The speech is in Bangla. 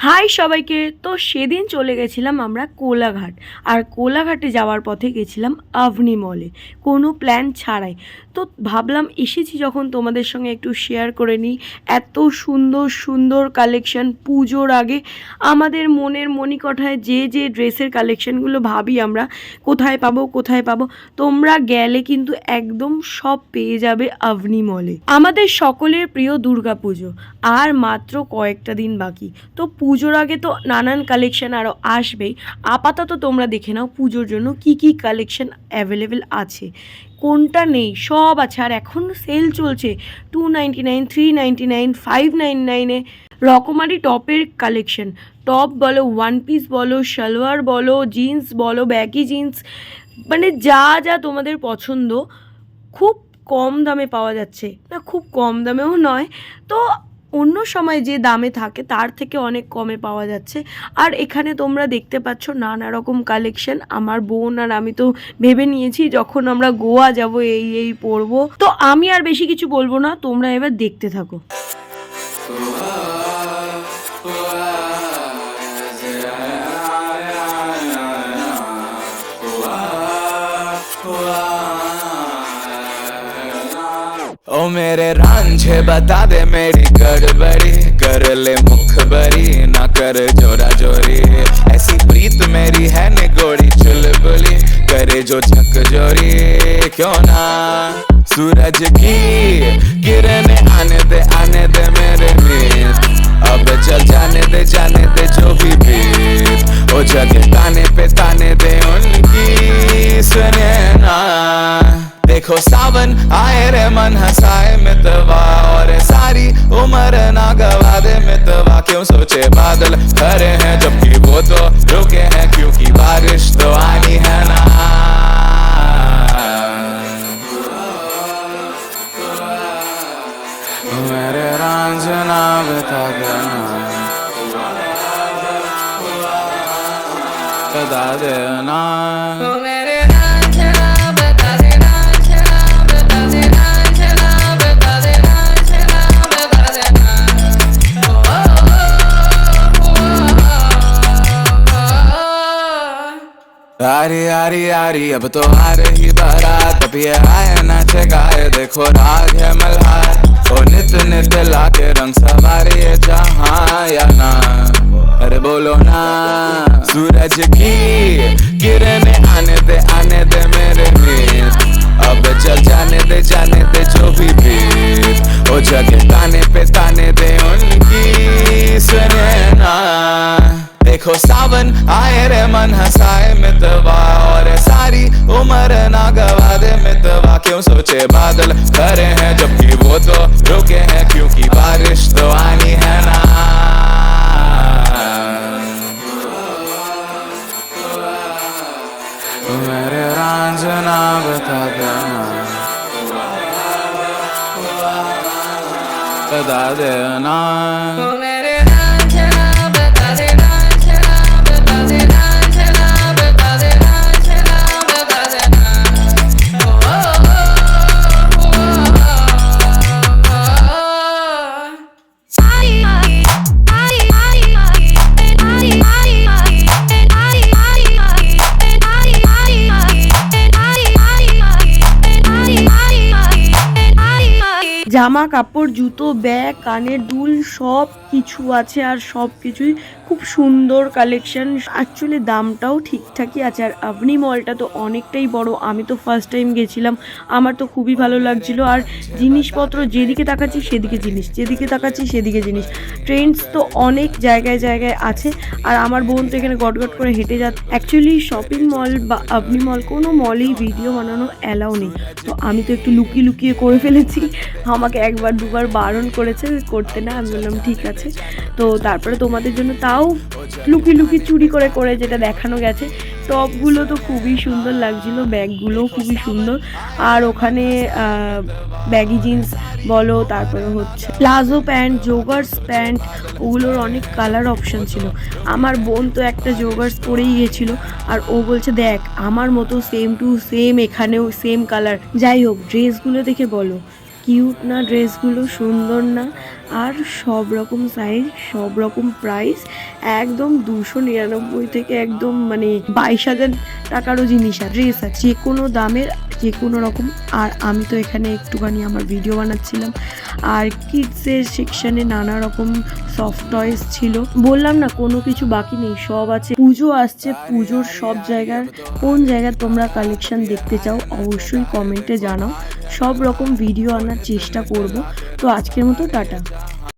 হাই সবাইকে। তো সেদিন চলে গেছিলাম আমরা কোলাঘাট, আর কোলাঘাটে যাওয়ার পথে গেছিলাম আভনি মলে, কোনো প্ল্যান ছাড়াই। তো ভাবলাম এসেছি যখন তোমাদের সঙ্গে একটু শেয়ার করে নিই। এত সুন্দর সুন্দর কালেকশন পুজোর আগে, আমাদের মনের মণিকোঠায় যে যে ড্রেসের কালেকশনগুলো ভাবি আমরা কোথায় পাবো কোথায় পাবো, তোমরা গেলে কিন্তু একদম সব পেয়ে যাবে আভনি মলে। আমাদের সকলের প্রিয় দুর্গাপুজো আর মাত্র কয়েকটা দিন বাকি। তো পুজোর আগে তো নানান কালেকশন আরও আসবেই। আপাতত তোমরা দেখে নাও পুজোর জন্য কি কি কালেকশন অ্যাভেলেবেল আছে, কোনটা নেই, সব আছে। আর এখন সেল চলছে 299, 399, 599-এ রকমারি টপের কালেকশন। টপ বলো, ওয়ান পিস বলো, সালোয়ার বলো, জিন্স বলো, ব্যাগি জিন্স, মানে যা যা তোমাদের পছন্দ খুব কম দামে পাওয়া যাচ্ছে। না, খুব কম দামেও নয়, তো অন্য সময় যে দামে থাকে তার থেকে অনেক কমে পাওয়া যাচ্ছে। আর এখানে তোমরা দেখতে পাচ্ছ নানা রকম কালেকশন। আমার বোন আর আমি তো ভেবে নিয়েছি যখন আমরা গোয়া যাব এই পরবো। তো আমি আর বেশি কিছু বলবো না, তোমরা এবার দেখতে থাকো। ओ मेरे रांझे बता दे मेरी गड़बड़ी, कर ले मुखबरी ना कर जोरा जोरी। ऐसी प्रीत मेरी है निगोड़ी चुलबुली, करे जो झक जोरी क्यों ना। सूरज की किरण आने दे मेरे मीत, अब चल जाने दे जो भी बीत। ओ जगह ताने दे उनकी सुने ना। देखो सावन आए रे मन हंसाए मितवा, और सारी उम्र ना गवा दे मितवा। क्यों सोचे बादल खरे हैं जबकि वो तो रुके हैं, क्योंकि बारिश तो आनी है ना। मेरे रांझना बता देना, बता देना। आरी अब तो आ रही बारात, अब ये आए नाचे गाए देखो राग है मल्हार। ओ नित नित लाके रंग सवारे जहाँ या ना, अरे बोलो ना। सूरज की किरण आने दे मेरे मीत, अब चल जाने दे जो भी बीत। ओ जगह ताने दे उनकी सुने ना। देखो सावन आए रे मन हंसाए मितवा, और सारी उम्र ना गवा दे मितवा। क्यों सोचे बादल खरे हैं जबकि वो तो रुके हैं, क्योंकि बारिश तो आनी है ना। मेरे रांझना बता देना, बता देना। জামা কাপড়, জুতো, ব্যাগ, কানের দুল সব কিছু আছে, আর সব কিছুই খুব সুন্দর কালেকশন। অ্যাকচুয়ালি দামটাও ঠিকঠাকই আছে। আর আভনি মলটা তো অনেকটাই বড়, আমি তো ফার্স্ট টাইম গেছিলাম, আমার তো খুবই ভালো লাগছিল। আর জিনিসপত্র যেদিকে তাকাচ্ছি সেদিকে জিনিস, যেদিকে তাকাচ্ছি সেদিকে জিনিস। ট্রেন্ডস তো অনেক জায়গায় জায়গায় আছে, আর আমার বোন তো এখানে গটগট করে হেঁটে যাচ্ছে। অ্যাকচুয়ালি শপিং মল বা আভনি মল কোনো মলেই ভিডিও বানানো অ্যালাউ নেই, তো আমি তো একটু লুকিয়ে করে ফেলেছি। আমাকে একবার দুবার বারণ করেছে করতে না, আমি বললাম ঠিক আছে। তো তারপরে তোমাদের জন্য তাও লুকিয়ে চুরি করে যেটা দেখানো গেছে। টপগুলো তো খুবই সুন্দর লাগছিল, ব্যাগগুলোও খুবই সুন্দর। আর ওখানে ব্যাগি জিন্স বলো, তারপরে হচ্ছে প্লাজো প্যান্ট, জোগার্স প্যান্ট, ওগুলোর অনেক কালার অপশান ছিল। আমার বোন তো একটা জোগার্স পরেই গেছিলো, আর ও বলছে দেখ আমার মতো সেম টু সেম এখানেও সেম কালার। যাই হোক, ড্রেসগুলো দেখে বলো কিউট না ড্রেসগুলো, সুন্দর না? আর সব রকম সাইজ, সব রকম প্রাইস, একদম 299 থেকে একদম মানে 22,000 টাকারও জিনিস আর ড্রেস আছে, যে কোনো দামের, যে কোনো রকম। আর আমি তো এখানে একটুখানি আমার ভিডিও বানাচ্ছিলাম। আর কিডসের সেকশনে নানা রকম সফট টয়েস ছিল। বললাম না কোনো কিছু বাকি নেই, সব আছে। পুজো আসছে, পুজোর সব জায়গার কোন জায়গায় তোমরা কালেকশন দেখতে চাও অবশ্যই কমেন্টে জানাও। সব রকম ভিডিও আনার চেষ্টা করব। তো আজকের মতো টাটা।